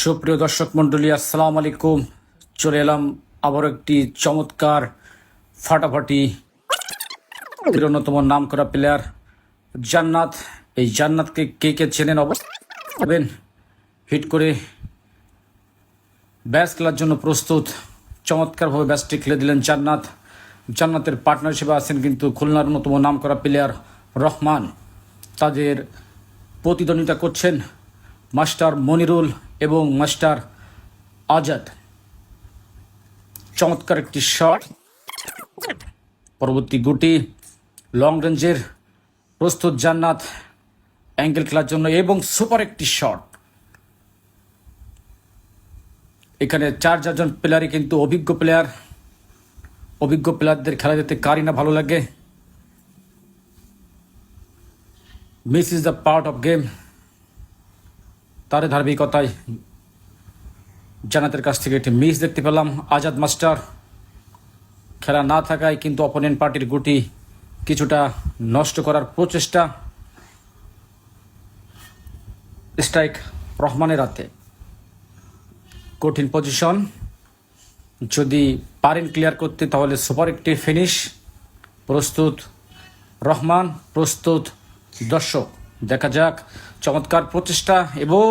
সুপ্রিয় দর্শক মণ্ডলী, আসসালামু আলাইকুম। চলে এলাম আবার একটি চমৎকার ফাটাফাটি অন্যতম নাম করা প্লেয়ার জান্নাত। এই জান্নাতকে কে কে চেনেন অবশ্যই। হিট করে ব্যাস খেলার জন্য প্রস্তুত, চমৎকারভাবে ব্যাসটি খেলে দিলেন জান্নাত। জান্নাতের পার্টনার হিসেবে আছেন কিন্তু খুলনার অন্যতম নাম করা প্লেয়ার রহমান। তাদের প্রতিদ্বন্দ্বিতা করছেন মাস্টার মনিরুল এবং মাস্টার আজাদ। চমৎকার একটি শট, পরবর্তী গুটি লং রেঞ্জের, প্রস্তুত জান্নাত অ্যাঙ্গেল খেলার জন্য এবং সুপার একটি শট। এখানে 4 প্লেয়ারই কিন্তু অভিজ্ঞ প্লেয়ার। অভিজ্ঞ প্লেয়ারদের খেলা দেখতে কারই না ভালো লাগে। Miss is the part of game. তার ধারাবাহিকতায় জান্নাতের কাছ থেকে একটি মিস দেখতে পেলাম। আজাদ মাস্টার খেলা না থাকায় কিন্তু অপোনেন্ট পার্টির গুটি কিছুটা নষ্ট করার প্রচেষ্টা। স্ট্রাইক রহমানের হাতে। কঠিন পজিশন, যদি পারেন ক্লিয়ার করতে তাহলে সুপার একটি ফিনিশ। প্রস্তুত রহমান, প্রস্তুত দর্শক, দেখা যাক। চমৎকার প্রচেষ্টা এবং